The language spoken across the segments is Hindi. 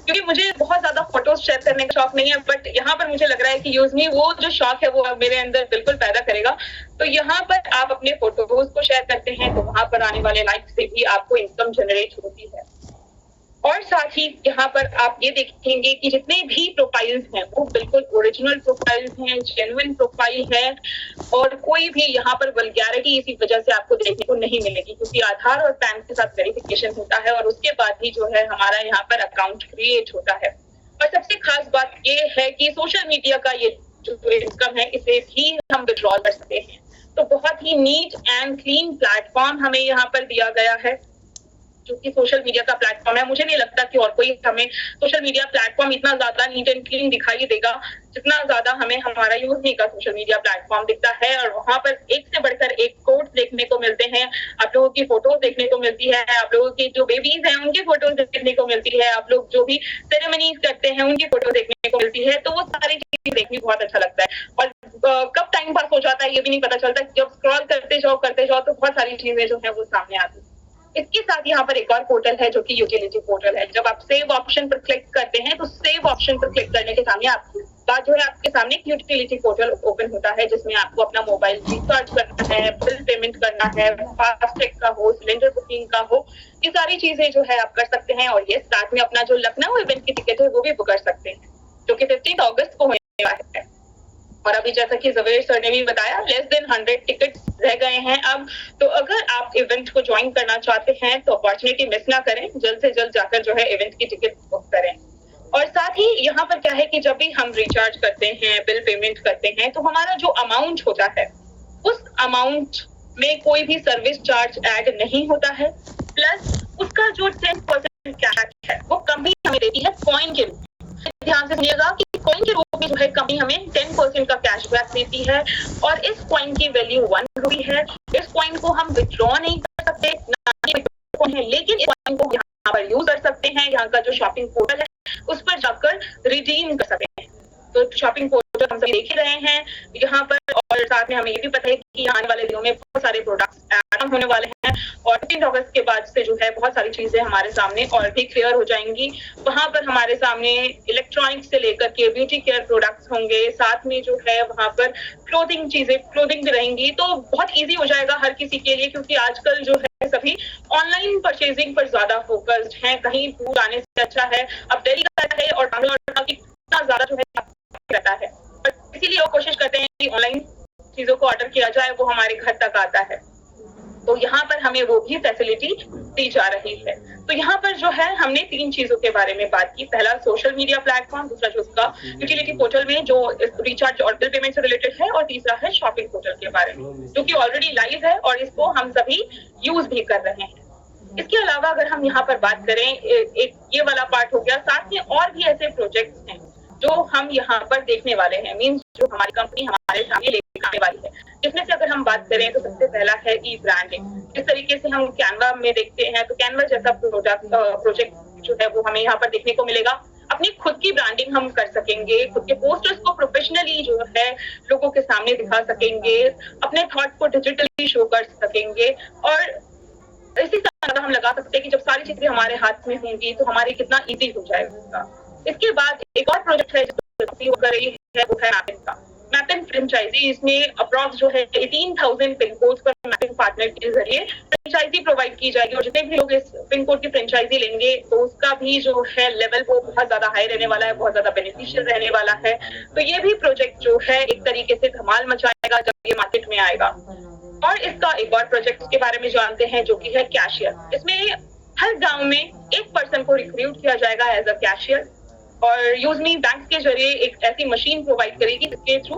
क्योंकि मुझे बहुत ज्यादा फोटोज शेयर करने का शौक नहीं है, बट यहाँ पर मुझे लग रहा है कि यूजमी वो जो शौक है वो मेरे अंदर बिल्कुल पैदा करेगा। तो यहाँ पर आप अपने फोटोज को शेयर करते हैं तो वहां पर आने वाले लाइक से भी आपको इनकम जनरेट होती है। और साथ ही यहाँ पर आप ये देखेंगे कि जितने भी प्रोफाइल्स हैं वो बिल्कुल ओरिजिनल प्रोफाइल्स हैं, जेन्युइन प्रोफाइल है, और कोई भी यहाँ पर वल्गैरिटी इसी वजह से आपको देखने को नहीं मिलेगी, क्योंकि आधार और पैन के साथ वेरिफिकेशन होता है और उसके बाद ही जो है हमारा यहाँ पर अकाउंट क्रिएट होता है। और सबसे खास बात ये है कि सोशल मीडिया का ये जो इनकम है इसे भी हम विड्रॉल कर सकते हैं। तो बहुत ही नीट एंड क्लीन प्लेटफॉर्म हमें यहाँ पर दिया गया है, जो कि सोशल मीडिया का प्लेटफॉर्म है। मुझे नहीं लगता कि और कोई हमें सोशल मीडिया प्लेटफॉर्म इतना ज्यादा नीट एंड क्लीन दिखाई देगा जितना ज्यादा हमें हमारा यूजमी का सोशल मीडिया प्लेटफॉर्म दिखता है। और वहां पर एक से बढ़कर एक कोट्स देखने को मिलते हैं, आप लोगों की फोटोज देखने को मिलती है, आप लोगों की जो बेबीज हैं उनकी फोटोज देखने को मिलती है, आप लोग जो भी सेरेमनीज करते हैं उनकी फोटो देखने को मिलती है। तो वो सारी चीजें देखने बहुत अच्छा लगता है। और कब टाइम पास हो जाता है ये भी नहीं पता चलता। जब स्क्रॉल करते जाओ तो बहुत सारी चीजें जो है वो सामने आती है। इसके साथ यहाँ पर एक और पोर्टल है जो कि यूटिलिटी पोर्टल है। जब आप सेव ऑप्शन पर क्लिक करते हैं तो सेव ऑप्शन पर क्लिक करने के सामने जो है आपके सामने एक यूटिलिटी पोर्टल ओपन होता है, जिसमें आपको अपना मोबाइल रिचार्ज करना है, बिल पेमेंट करना है, फास्टैग का हो, सिलेंडर बुकिंग का हो, ये सारी चीजें जो है आप कर सकते हैं। और ये साथ में अपना जो लखनऊ इवेंट की टिकट है वो भी बुक कर सकते हैं, जो कि 15 अगस्त को होने वाला है। और अभी जैसा कि जवेर सर ने भी बताया, लेस देन 100 टिकट रह गए हैं अब। तो अगर आप इवेंट को ज्वाइन करना चाहते हैं तो अपॉर्चुनिटी मिस ना करें, जल्द से जल्द जाकर जो है इवेंट की टिकट बुक करें। और साथ ही यहाँ पर क्या है कि जब भी हम रिचार्ज करते हैं, बिल पेमेंट करते हैं, तो हमारा जो अमाउंट होता है उस अमाउंट में कोई भी सर्विस चार्ज ऐड नहीं होता है, प्लस उसका जो 10% कैश है वो कंपनी हमें देती है कॉइन के रूप में। ध्यान से सुनिएगा कि कॉइन के रूप में जो है कंपनी हमें 10% का कैशबैक देती है, और इस कॉइन की वैल्यू 1 रुपी है। इस कॉइन को हम विथड्रॉ नहीं कर सकते, ना कि है, लेकिन इस कॉइन को यहाँ पर यूज कर सकते हैं। यहाँ का जो शॉपिंग पोर्टल है उस पर जाकर रिडीम कर सकते हैं। तो शॉपिंग पोर्टल हम सभी देख ही रहे हैं यहाँ पर, और साथ में हमें ये भी पता है कि आने वाले दिनों में बहुत सारे प्रोडक्ट्स ऐड होने वाले हैं, और 15 अगस्त के बाद से जो है बहुत सारी चीजें हमारे सामने और भी क्लियर हो जाएंगी। वहां पर हमारे सामने इलेक्ट्रॉनिक्स से लेकर के ब्यूटी केयर प्रोडक्ट्स होंगे, साथ में जो है वहां पर क्लोथिंग भी रहेंगी। तो बहुत ईजी हो जाएगा हर किसी के लिए, क्योंकि आजकल जो है सभी ऑनलाइन परचेजिंग पर ज्यादा फोकस्ड हैं। कहीं दूर आने से अच्छा है अब दिल्ली का है और बैंगलोर का कितना ज्यादा जो है रहता है, इसीलिए वो कोशिश करते हैं कि ऑनलाइन चीजों को ऑर्डर किया जाए, वो हमारे घर तक आता है। तो यहाँ पर हमें वो भी फैसिलिटी दी जा रही है। तो यहाँ पर जो है हमने 3 चीजों के बारे में बात की। पहला सोशल मीडिया प्लेटफॉर्म, दूसरा जो उसका यूटिलिटी पोर्टल में जो रिचार्ज और बिल पेमेंट से रिलेटेड है, और तीसरा है शॉपिंग पोर्टल के बारे में, जो कि ऑलरेडी लाइव है और इसको हम सभी यूज भी कर रहे हैं। इसके अलावा अगर हम यहाँ पर बात करें, एक ये वाला पार्ट हो गया, साथ में और भी ऐसे प्रोजेक्ट्स हैं जो हम यहाँ पर देखने वाले हैं, मीन्स जो हमारी कंपनी हमारे सामने लेकर आने वाली है। जिसमें से अगर हम बात करें तो सबसे पहला है ई ब्रांडिंग। जिस तरीके से हम कैनवा में देखते हैं, तो कैनवा जैसा प्रोजेक्ट जो है वो हमें यहाँ पर देखने को मिलेगा। अपनी खुद की ब्रांडिंग हम कर सकेंगे, खुद के पोस्टर्स को प्रोफेशनली जो है लोगों के सामने दिखा सकेंगे, अपने थॉट को डिजिटली शो कर सकेंगे, और इसी तरह हम लगा सकते हैं कि जब सारी चीजें हमारे हाथ में होंगी तो हमारे कितना ईजी हो जाएगा। इसके बाद एक और प्रोजेक्ट है जो कर रही है, वो है मैपिंग का। मैपिंग फ्रेंचाइजी, इसमें अप्रॉक्स जो है 18,000 पिन कोड्स पर मैपिंग पार्टनर के जरिए फ्रेंचाइजी प्रोवाइड की जाएगी, और जितने भी लोग इस पिन कोड की फ्रेंचाइजी लेंगे तो उसका भी जो है लेवल वो बहुत ज्यादा हाई रहने वाला है, बहुत ज्यादा बेनिफिशियल रहने वाला है। तो ये भी प्रोजेक्ट जो है एक तरीके से धमाल मचाएगा जब ये मार्केट में आएगा। और इसका एक और प्रोजेक्ट के बारे में जानते हैं, जो कि है कैशियर। इसमें हर गाँव में एक पर्सन को रिक्रूट किया जाएगा एज अ कैशियर, और यूजमी बैंक के जरिए एक ऐसी मशीन प्रोवाइड करेगी जिसके थ्रू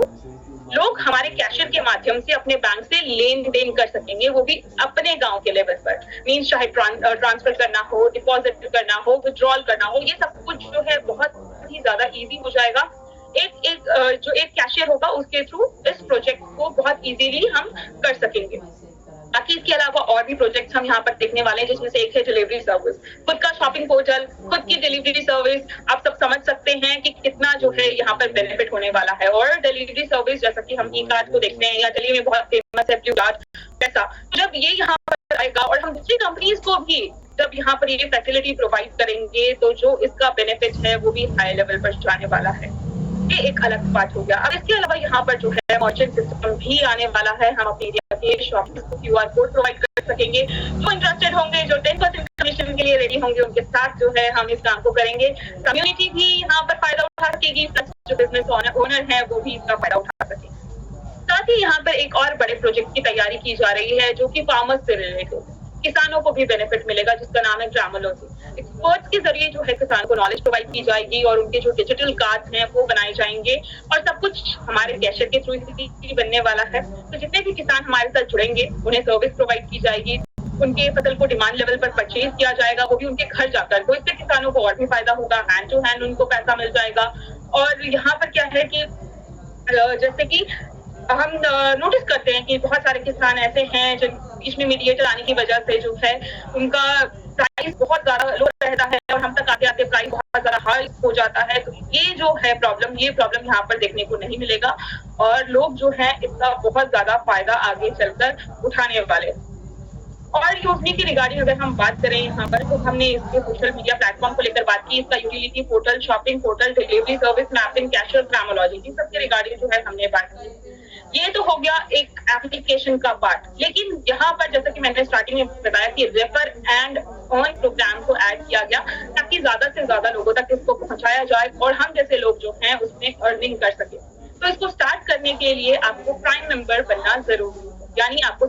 लोग हमारे कैशियर के माध्यम से अपने बैंक से लेन देन कर सकेंगे, वो भी अपने गांव के लेवल पर। मीन्स चाहे ट्रांसफर करना हो, डिपॉजिट करना हो, विड्रॉल करना हो, ये सब कुछ जो है बहुत ही ज्यादा इजी हो जाएगा। जो एक कैशियर होगा उसके थ्रू इस प्रोजेक्ट को बहुत इजीली हम कर सकेंगे। बाकी इसके अलावा और भी प्रोजेक्ट्स हम यहाँ पर देखने वाले हैं, जिसमें से एक है डिलीवरी सर्विस। खुद का शॉपिंग पोर्टल, खुद की डिलीवरी सर्विस। आप सब समझ सकते हैं कि कितना जो है यहाँ पर बेनिफिट होने वाला है। और डिलीवरी सर्विस जैसा कि हम ई कार्ड को देखते हैं, या दिल्ली में बहुत फेमस है ब्लू कार्ड, ऐसा जब ये यहाँ पर आएगा और हम दूसरी कंपनीज को भी जब यहाँ पर ये फैसिलिटी प्रोवाइड करेंगे तो जो इसका बेनिफिट है वो भी हाई लेवल पर जाने वाला है। ये एक अलग बात हो गया। अब इसके अलावा यहाँ पर जो है मर्चेंट सिस्टम भी आने वाला है। हम अपने एरिया के शॉप को QR कोड प्रोवाइड कर सकेंगे। जो इंटरेस्टेड होंगे, जो 10% कमीशन के लिए रेडी होंगे, उनके साथ जो है हम इस काम को करेंगे। कम्युनिटी भी यहाँ पर फायदा उठा सकेगी, प्लस जो बिजनेस ओनर है वो भी इसका फायदा उठा सकेंगे। साथ ही यहाँ पर एक और बड़े प्रोजेक्ट की तैयारी की जा रही है जो कि फार्मर्स से रिलेटेड, किसानों को भी बेनिफिट मिलेगा, जिसका नाम है ग्रामोलॉजी। एक्सपर्ट्स के जरिए जो है किसान को नॉलेज प्रोवाइड की जाएगी और उनके जो डिजिटल कार्ड हैं वो बनाए जाएंगे और सब कुछ हमारे कैशियर के थ्रू ही बनने वाला है। तो जितने भी किसान हमारे साथ जुड़ेंगे उन्हें सर्विस प्रोवाइड की जाएगी, उनके फसल को डिमांड लेवल पर परचेज किया जाएगा, वो भी उनके घर जाकर। तो इससे किसानों को और भी फायदा होगा, हैंड टू हैंड उनको पैसा मिल जाएगा। और यहाँ पर क्या है कि जैसे कि हम नोटिस करते हैं कि बहुत सारे किसान ऐसे हैं जो बीच में मीडिएटर आने की वजह से जो है उनका प्राइस बहुत ज्यादा लो रहता है और हम तक आते आते प्राइस बहुत ज्यादा हाई हो जाता है। तो ये जो है ये प्रॉब्लम यहाँ पर देखने को नहीं मिलेगा और लोग जो है इसका बहुत ज्यादा फायदा आगे चलकर उठाने वाले। और यूजमी की रिगार्डिंग अगर हम बात करें यहाँ पर, तो हमने इसके सोशल मीडिया प्लेटफॉर्म को लेकर बात की, इसका utility portal, shopping portal, delivery service, mapping, cashier, ग्रामोलॉजी, इन सबके रिगार्डिंग जो है हमने बात की। ये तो हो गया एक एप्लीकेशन का पार्ट। लेकिन यहाँ पर जैसा कि मैंने स्टार्टिंग में बताया कि रेफर एंड अर्न प्रोग्राम को ऐड किया गया ताकि ज्यादा से ज्यादा लोगों तक इसको पहुंचाया जाए और हम जैसे लोग जो हैं उसमें अर्निंग कर सके। तो इसको स्टार्ट करने के लिए आपको प्राइम मेंबर बनना जरूरी है, यानी आपको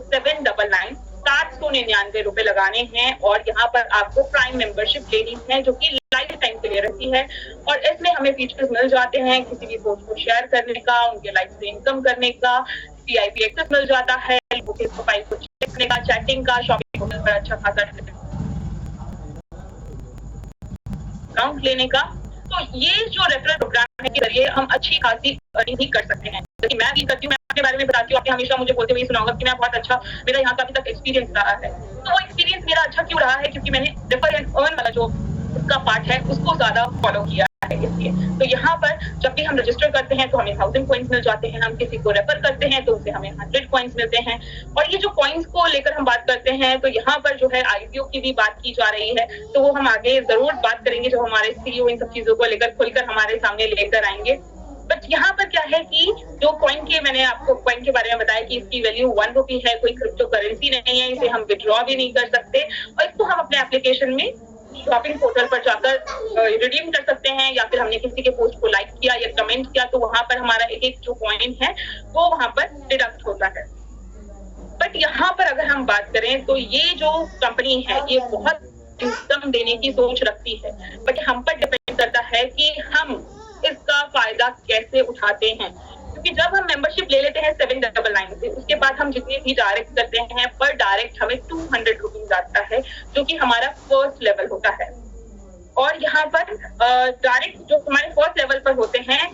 799 रुपए लगाने हैं और यहाँ पर आपको प्राइम मेंबरशिप लेनी है जो कि लाइफ टाइम के लिए रहती है। और इसमें हमें फीचर्स मिल जाते हैं किसी भी पोस्ट को शेयर करने का, उनके लाइफ से इनकम करने का, VIP एक्सेस मिल जाता है, प्रोफाइल को चेक करने का, चैटिंग का, शॉपिंग पोर्टल पर अच्छा खासा अकाउंट लेने का। तो ये जो रेफरल प्रोग्राम है के जरिए हम अच्छी खासी अर्निंग भी कर सकते हैं। तो मैं भी करती हूँ, मैं अपने बारे में बताती हूँ। आपने हमेशा मुझे बोलते हुए सुना होगा कि मैं बहुत अच्छा, मेरा यहाँ का अभी तक एक्सपीरियंस रहा है। तो वो एक्सपीरियंस मेरा अच्छा क्यों रहा है? क्योंकि मैंने रेफर एंड अर्न वाला जो इसका पार्ट है उसको ज्यादा फॉलो किया है इसलिए। तो यहाँ पर जब भी हम रजिस्टर करते हैं तो हमें 1000 कॉइन्स मिल जाते हैं, हम किसी को रेफर करते हैं तो उसे हमें 100 कॉइन्स मिलते हैं। और ये जो कॉइन्स को लेकर हम बात करते हैं तो यहाँ पर जो है IPO की भी बात की जा रही है, तो वो हम आगे जरूर बात करेंगे, जो हमारे CEO इन सब चीजों को लेकर खुलकर हमारे सामने लेकर आएंगे। बट यहाँ पर क्या है कि जो कॉइन के, मैंने आपको कॉइन के बारे में बताया कि इसकी वैल्यू 1 रुपी है, कोई क्रिप्टो करेंसी नहीं है, इसे हम विड्रॉ भी नहीं कर सकते और इसको हम अपने एप्लीकेशन में शॉपिंग पोर्टल पर जाकर रिडीम कर सकते हैं, या फिर हमने किसी के पोस्ट को लाइक किया या कमेंट किया तो वहां पर हमारा एक जो कॉइन है वो वहां पर डिडक्ट होता है। बट यहाँ पर अगर हम बात करें तो ये जो कंपनी है ये बहुत इनकम देने की सोच रखती है, बट हम पर डिपेंड करता है कि हम इसका फायदा कैसे उठाते हैं। क्योंकि जब हम मेंबरशिप ले लेते हैं 799 से, उसके बाद हम जितने भी डायरेक्ट करते हैं पर डायरेक्ट हमें 200 रुपीज आता है, जो कि हमारा फर्स्ट लेवल होता है। और यहाँ पर डायरेक्ट जो हमारे फर्स्ट लेवल पर होते हैं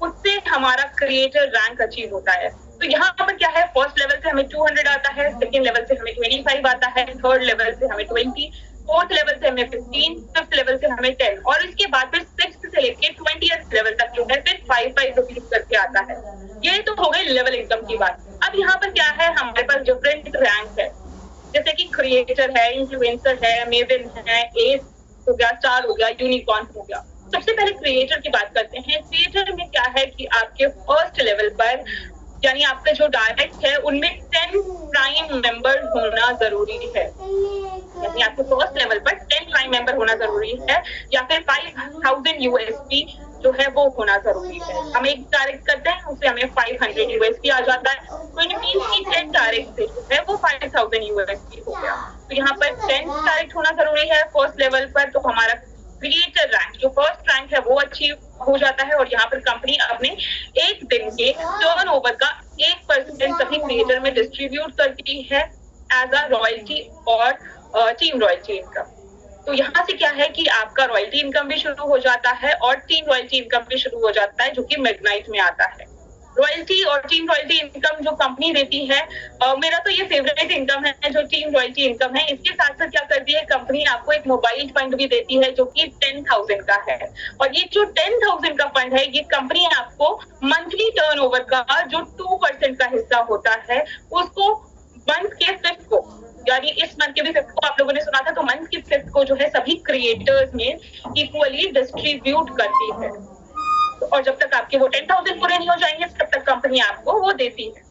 उससे हमारा क्रिएटर रैंक अचीव होता है। तो यहाँ पर क्या है, फर्स्ट लेवल से हमें 200 आता है, सेकेंड लेवल से हमें 25 आता है, थर्ड लेवल से हमें 20, फोर्थ लेवल से हमें 15, फिफ्थ लेवल से हमें 10 और इसके बाद फिर 6th से लेके 20th लेवल तक जो है फिर 5 रुपीज करके आता है। ये तो हो गई लेवल इनकम की बात। अब यहाँ पर क्या है, हमारे पास डिफरेंट रैंक है, जैसे कि क्रिएटर है, इन्फ्लुएंसर है, मेविन है, एस हो गया, स्टार हो गया, यूनिकॉर्न हो गया। सबसे पहले क्रिएटर की बात करते हैं। क्रिएटर में क्या है कि आपके फर्स्ट लेवल पर, यानी आपके जो डायरेक्ट है उनमें 10 प्राइम मेंबर होना जरूरी है, यानी आपके फर्स्ट लेवल पर 10 प्राइम मेंबर होना जरूरी है, या फिर 5000 USD जो है वो होना जरूरी है। हम एक डायरेक्ट करते हैं उससे हमें 500 USD आ जाता है, तो इन मीन्स की 10 डायरेक्ट से जो है वो 5000 USD हो गया। तो यहाँ पर 10 डायरेक्ट होना जरूरी है फर्स्ट लेवल पर, तो हमारा क्रिएटर रैंक जो फर्स्ट रैंक है वो अचीव हो जाता है। और यहाँ पर कंपनी अपने एक दिन के टर्नओवर का 1% सभी क्रिएटर में डिस्ट्रीब्यूट करती है एज अ रॉयल्टी और टीम रॉयल्टी इनकम। तो यहाँ से क्या है कि आपका रॉयल्टी इनकम भी शुरू हो जाता है और टीम रॉयल्टी इनकम भी शुरू हो जाता है, जो कि मिडनाइट में आता है। रॉयल्टी और टीम रॉयल्टी इनकम जो कंपनी देती है, मेरा तो ये फेवरेट इनकम है जो टीम रॉयल्टी इनकम है। इसके साथ साथ क्या करती है कंपनी, आपको एक मोबाइल फंड भी देती है जो कि 10,000 का है। और ये जो 10,000 का फंड है, ये कंपनी आपको मंथली टर्नओवर का जो 2% का हिस्सा होता है उसको मंथ के 5th को यानी इस मंथ के भी 5th को आप लोगों ने सुना था, तो मंथ की 5th को जो है सभी क्रिएटर्स में इक्वली डिस्ट्रीब्यूट करती है। और जब तक आपके वो 10,000 पूरे नहीं हो जाएंगे तब तक कंपनी आपको वो देती है।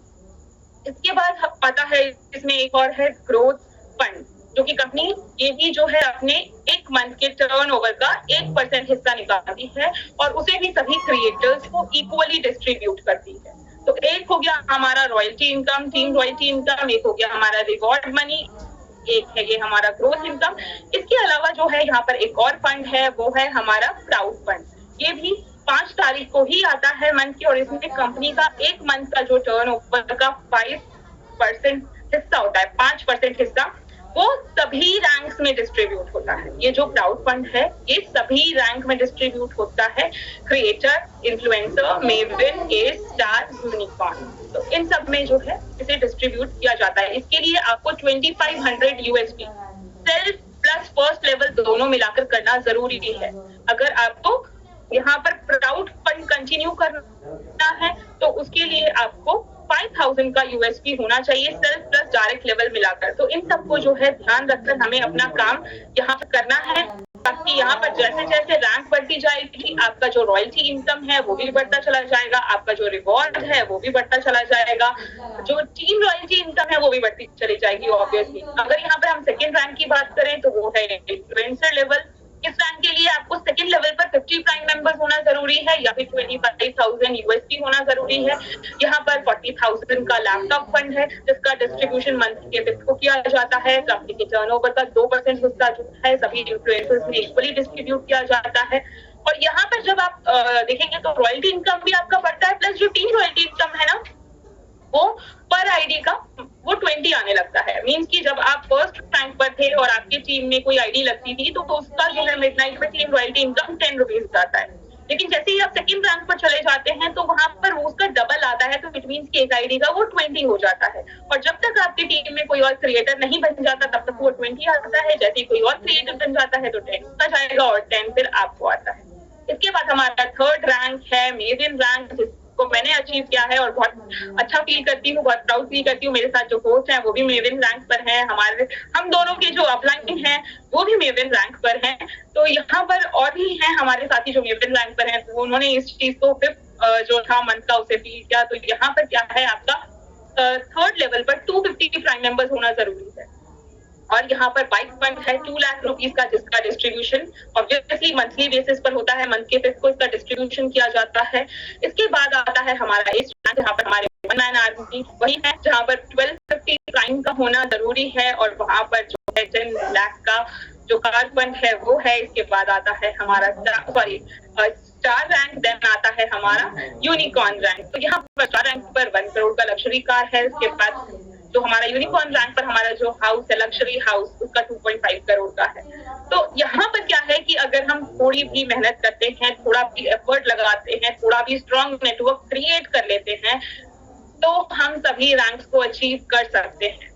इसके बाद आता है इसमें एक और है ग्रोथ फंड, जो कि कंपनी ये भी जो है अपने एक मंथ के टर्नओवर का 1% हिस्सा निकालती है और उसे भी सभी क्रिएटर्स को इक्वली डिस्ट्रीब्यूट करती है। तो एक हो गया हमारा royalty income, team royalty income, एक हो गया हमारा रिवॉर्ड मनी, एक है ये हमारा ग्रोथ इनकम। इसके अलावा जो है यहाँ पर एक और फंड है, वो है हमारा प्राउड फंड। ये भी 5 तारीख को ही आता है मंथ की, और इसमें कंपनी का एक मंथ का जो टर्नओवर का 5% हिस्सा होता है, 5% हिस्सा वो सभी रैंक्स में डिस्ट्रीब्यूट होता है। ये जो प्राउड फंड है ये सभी रैंक में डिस्ट्रीब्यूट होता है, creator, influencer, Maven, S, star, unicorn, तो इन सब में जो है इसे डिस्ट्रीब्यूट किया जाता है। इसके लिए आपको 2500 USD self plus first level दोनों मिलाकर करना जरूरी है। अगर आपको यहाँ पर प्राउड फंड कंटिन्यू करना है तो उसके लिए आपको 5,000 का USP होना चाहिए, सेल्फ प्लस डायरेक्ट लेवल मिलाकर। तो इन सबको जो है ध्यान रखकर हमें अपना काम यहाँ पर करना है, ताकि यहाँ पर जैसे जैसे रैंक बढ़ती जाएगी आपका जो रॉयल्टी इनकम है वो भी बढ़ता चला जाएगा, आपका जो रिवॉर्ड है वो भी बढ़ता चला जाएगा, जो टीम रॉयल्टी इनकम है वो भी बढ़ती चली जाएगी ऑब्वियसली। अगर यहाँ पर हम सेकेंड रैंक की बात करें तो वो है इन्फ्लुएंसर लेवल। इस रैंक के लिए आपको सेकंड लेवल पर 50 प्राइम मेंबर्स होना जरूरी है या फिर 25,000 USD होना जरूरी है। यहाँ पर 40,000 का लैपटॉप फंड है जिसका डिस्ट्रीब्यूशन मंथ के 5th को किया जाता है। कंपनी के टर्नओवर का 2% हिस्सा जो है सभी इन्फ्लुएंसर्स में इक्वली डिस्ट्रीब्यूट किया जाता है। और यहाँ पर जब आप देखेंगे तो रॉयल्टी इनकम भी आपका बढ़ता है, प्लस जो टीम रॉयल्टी इनकम है ना वो पर आईडी का वो 20 आने लगता है। मींस कि जब आप फर्स्ट रैंक पर थे और आपकी टीम में कोई आईडी लगती थी तो उसका जो है मिडनाइट में टीम रॉयल्टी इनकम 10 रुपीज आता है, लेकिन जैसे ही आप सेकंड रैंक पर चले जाते हैं तो वहां पर उसका डबल आता है, तो इट मींस कि एक आईडी का वो 20 हो जाता है। और जब तक आपकी टीम में कोई और क्रिएटर नहीं बन जाता तब तक वो 20 आता है, जैसे ही कोई और क्रिएटर बन जाता है तो 10 का जाएगा और 10 फिर आपको आता है। इसके बाद हमारा थर्ड रैंक है मेविन रैंक, जिसको मैंने अचीव किया है और बहुत अच्छा फील करती हूँ, बहुत प्राउड फील करती हूँ। मेरे साथ जो कोच हैं वो भी मेविन रैंक पर हैं, हम दोनों के जो अपलाइन हैं वो भी मेविन रैंक पर हैं। तो यहाँ पर और भी हैं हमारे साथी जो मेविन रैंक पर हैं, तो उन्होंने इस चीज को 5th जो था मंथ का उसे फील किया। तो यहाँ पर क्या है आपका थर्ड लेवल पर 250 प्राइम मेंबर्स होना जरूरी है। और यहाँ पर बाइक फंड है 2 लाख रुपीज का, जिसका डिस्ट्रीब्यूशन ऑब्वियसली मंथली बेसिस पर होता है, मंथ के 5th को इसका डिस्ट्रीब्यूशन किया जाता है। इसके बाद आता है हमारा इस जहाँ पर हमारे वन मैन आर्मी वही है जहाँ पर 1250 प्राइम का होना जरूरी है, और वहाँ पर जो है 10 लाख का जो कार फंड है वो है। इसके बाद आता है हमारा स्टार रैंक, देन आता है हमारा यूनिकॉर्न रैंक। तो यहाँ पर स्टार रैंक पर 1 करोड़ का लग्जरी कार है। इसके बाद जो हमारा यूनिकॉर्न रैंक पर हमारा जो हाउस है लग्जरी हाउस, उसका 2.5 करोड़ का है। तो यहाँ पर क्या है कि अगर हम थोड़ी भी मेहनत करते हैं, थोड़ा भी एफर्ट लगाते हैं, थोड़ा भी स्ट्रॉन्ग नेटवर्क क्रिएट कर लेते हैं तो हम सभी रैंक्स को अचीव कर सकते हैं।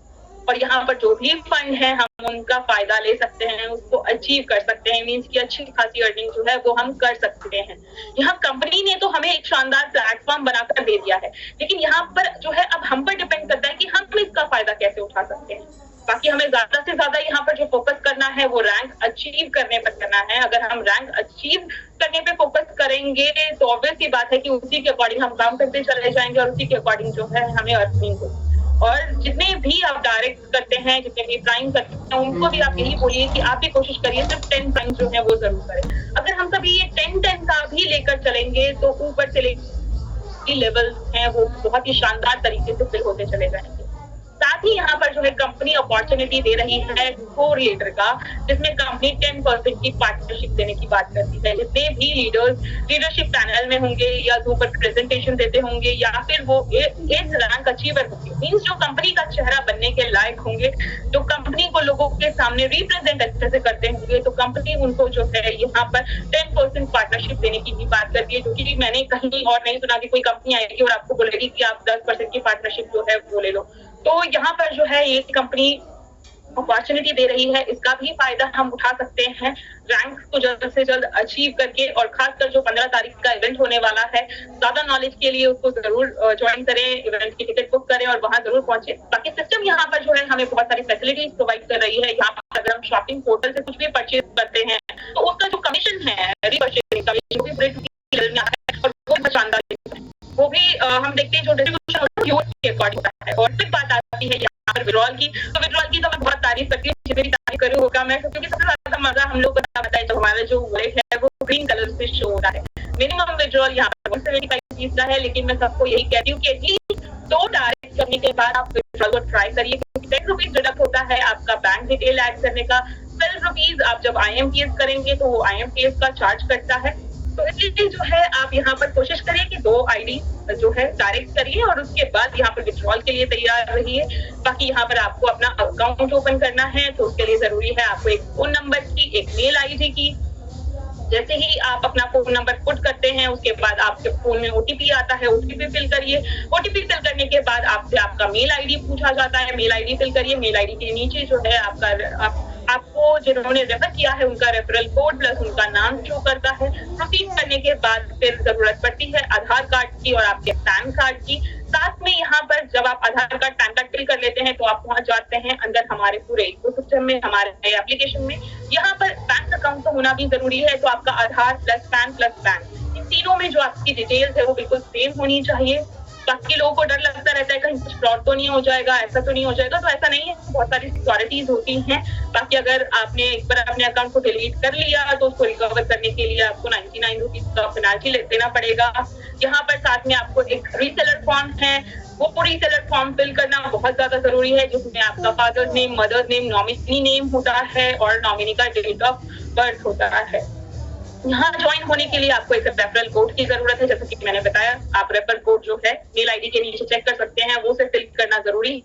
और यहाँ पर जो भी फंड है हम उनका फायदा ले सकते हैं, उसको अचीव कर सकते हैं। मींस की अच्छी खासी अर्निंग जो है वो हम कर सकते हैं। यहाँ कंपनी ने तो हमें एक शानदार प्लेटफॉर्म बनाकर दे दिया है, लेकिन यहाँ पर जो है अब हम पर डिपेंड करता है कि हम इसका फायदा कैसे उठा सकते हैं। बाकी हमें ज्यादा से ज्यादा यहाँ पर जो फोकस करना है वो रैंक अचीव करने पर करना है। अगर हम रैंक अचीव करने पे फोकस करेंगे तो ऑब्वियस सी बात है कि उसी के अकॉर्डिंग हम काम करते चले जाएंगे और उसी के अकॉर्डिंग जो है हमें अर्निंग होगी। और जितने भी आप डायरेक्ट करते हैं, जितने भी प्राइम करते हैं, उनको भी आप यही बोलिए कि आप भी कोशिश करिए सिर्फ 10 प्राइम जो है वो जरूर करें। अगर हम सभी ये 10 का भी लेकर चलेंगे तो ऊपर से लेवल हैं वो बहुत ही शानदार तरीके से फिल होते चले जाएंगे। साथ ही यहाँ पर जो है कंपनी अपॉर्चुनिटी दे रही है को-क्रिएटर का, जिसमें कंपनी 10% की पार्टनरशिप देने की बात करती है। जितने भी लीडर्स लीडरशिप पैनल में होंगे या जूम पर प्रेजेंटेशन देते होंगे या फिर वो इस रैंक अचीवर होंगे, मींस जो कंपनी का चेहरा बनने के लायक होंगे, जो कंपनी को लोगों के सामने रिप्रेजेंट अच्छे से करते होंगे, तो कंपनी उनको जो है यहाँ पर 10% पार्टनरशिप देने की भी बात करती है। जो कि मैंने कहीं और नहीं सुना कि कोई कंपनी आएगी और आपको बोलेगी कि आप 10% की पार्टनरशिप जो है वो ले लो। तो यहाँ पर जो है ये कंपनी अपॉर्चुनिटी दे रही है, इसका भी फायदा हम उठा सकते हैं रैंक को जल्द से जल्द अचीव करके। और खासकर जो 15 तारीख का इवेंट होने वाला है, ज्यादा नॉलेज के लिए उसको जरूर ज्वाइन करें, इवेंट की टिकट बुक करें और वहां जरूर पहुंचे। बाकी सिस्टम यहाँ पर जो है हमें बहुत सारी फैसिलिटीज प्रोवाइड कर रही है। यहाँ पर अगर हम शॉपिंग पोर्टल से कुछ भी परचेज करते हैं तो उसका जो कमीशन है रीपरचेजिंग का, जो भी ब्रेक है और वो शानदार है, वो भी हम देखते हैं जो डिस्ट्रीब्यूशन यूएस के अकॉर्डिंग होता है। और फिर बात आती है यहाँ पर विड्रॉल की, तो विड्रॉल की तो मैं बहुत तारीफ करती हूँ, जितनी तारीफ करूँ होगा मैं, क्योंकि सबसे ज्यादा मजा हम लोग को आता है जब हमारा जो वॉलेट है वो ग्रीन कलर से शो होता है। मिनिमम विड्रॉल यहाँ पर 175 का है, लेकिन मैं सबको यही कहती हूँ कि एटलीस्ट 2 डायरेक्ट करने के बाद आप विड्रॉल को ट्राई करिए, क्योंकि 10 रुपीज डिडक्ट होता है आपका बैंक डिटेल ऐड करने का। 12 रुपीज आप जब IMPS करेंगे तो वो IMPS का चार्ज कटता है। तो इसलिए जो है आप यहाँ पर कोशिश करिए कि 2 ID जो है डायरेक्ट करिए और उसके बाद यहाँ पर विड्रॉल के लिए तैयार रहिए। बाकी यहाँ पर आपको अपना अकाउंट ओपन करना है, तो उसके लिए जरूरी है आपको एक फोन नंबर की, एक मेल ID की। जैसे ही आप अपना फोन नंबर पुट करते हैं उसके बाद आपके फोन में OTP आता है, OTP फिल करिए। OTP फिल करने के बाद आपसे आपका मेल ID पूछा जाता है, मेल ID फिल करिए। मेल ID के नीचे जो है आपको जिन्होंने रेफर किया है उनका रेफरल कोड प्लस उनका नाम शो करता है। प्रोसीड करने के बाद फिर जरूरत पड़ती है आधार कार्ड की और आपके पैन कार्ड की। साथ में यहाँ पर जब आप आधार कार्ड पैन कार्ड फिल कर लेते हैं तो आप पहुंच जाते हैं अंदर हमारे पूरे इकोसिस्टम में, हमारे एप्लीकेशन में। यहाँ पर बैंक अकाउंट तो होना भी जरूरी है, तो आपका आधार प्लस पैन, इन तीनों में जो आपकी डिटेल्स है वो बिल्कुल सेम होनी चाहिए। बाकी लोगों को डर लगता रहता है कहीं कुछ फ्रॉड तो नहीं हो जाएगा, ऐसा तो नहीं हो जाएगा, तो ऐसा नहीं है, बहुत सारी सिक्योरिटीज होती हैं। बाकी अगर आपने एक बार अपने अकाउंट को डिलीट कर लिया तो उसको रिकवर करने के लिए आपको 99 रुपीज का पेनाल्टी देना पड़ेगा। यहाँ पर साथ में आपको एक रीसेलर फॉर्म है, वो रीसेलर फॉर्म फिल करना बहुत ज्यादा जरूरी है, जिसमें आपका father's name, mother's name, nominee name होता है और नॉमिनी का डेट ऑफ बर्थ होता है। यहाँ ज्वाइन होने के लिए आपको एक रेफरल कोड की जरूरत है, जैसा कि मैंने बताया। आप रेफरल कोड जो है मेल ID के नीचे चेक कर सकते हैं, वो से फिल करना जरूरी,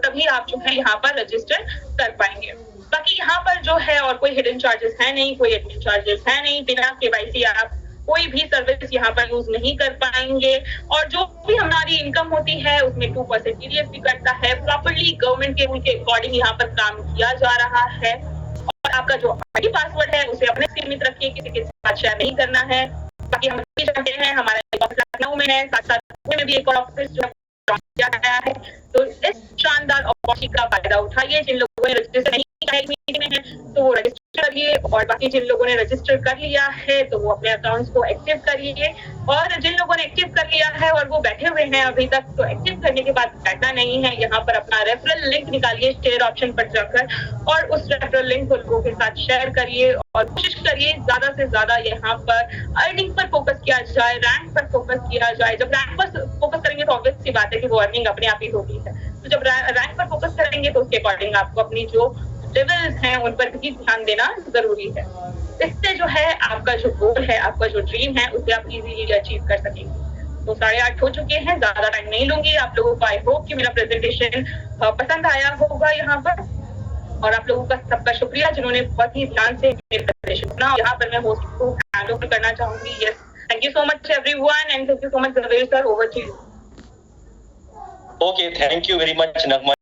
तभी आप जो है यहाँ पर रजिस्टर कर पाएंगे। बाकी यहाँ पर जो है और कोई हिडन चार्जेस है नहीं, कोई एडमिन चार्जेस है नहीं। बिना KYC आप कोई भी सर्विस यहाँ पर यूज नहीं कर पाएंगे और जो भी हमारी इनकम होती है उसमें 2% TDS भी कटता है। प्रॉपर्ली गवर्नमेंट के रूल के अकॉर्डिंग यहाँ पर काम किया जा रहा है और आपका जो ID पासवर्ड है उसे अपने सीमित रखिए, किसी के साथ शेयर नहीं करना है। बाकी हम भी जानते हैं हमारा ऑफिस लखनऊ में है, साथ में भी एक और ऑफिस जो किया गया है। तो इस शानदार अपॉर्चुनिटी का फायदा उठाइए। जिन लोगों ने रजिस्टर नहीं किया है मीटिंग में है तो वो रजिस्टर करिए, और बाकी जिन लोगों ने रजिस्टर कर लिया है तो वो अपने अकाउंट्स को एक्टिव करिए। और जिन लोगों ने एक्टिव कर लिया है और वो बैठे हुए हैं अभी तक, तो एक्टिव करने के बाद बैठना नहीं है, यहाँ पर अपना रेफरल लिंक निकालिए शेयर ऑप्शन पर जाकर और उस रेफरल लिंक को लोगों के साथ शेयर करिए और कोशिश करिए ज्यादा से ज्यादा यहाँ पर अर्निंग पर फोकस किया जाए, रैंक पर फोकस किया जाए। जब रैंक पर फोकस करेंगे तो ऑब्वियस सी बात है कि वो अर्निंग अपने आप ही होगी है, तो जब रैंक पर फोकस करेंगे तो उसके अकॉर्डिंग आपको अपनी जो लेवल्स हैं उन पर भी ध्यान देना जरूरी है। इससे जो है आपका जो गोल है, आपका जो ड्रीम है, उसे आप इजीली अचीव कर सकेंगे। तो 8:30 हो चुके हैं, ज्यादा टाइम नहीं लूंगी आप लोगों को। आई होप कि मेरा प्रेजेंटेशन पसंद आया होगा यहाँ पर, और आप लोगों का सबका शुक्रिया जिन्होंने बहुत ही ध्यान से मेरे प्रेजेंटेशन सुना। यहाँ पर मैं होस्ट को हैंड ओवर करना चाहूंगी। Yes, thank you so much everyone and thank you so much Javer sir, over to you. Okay, thank you very much, Nagma.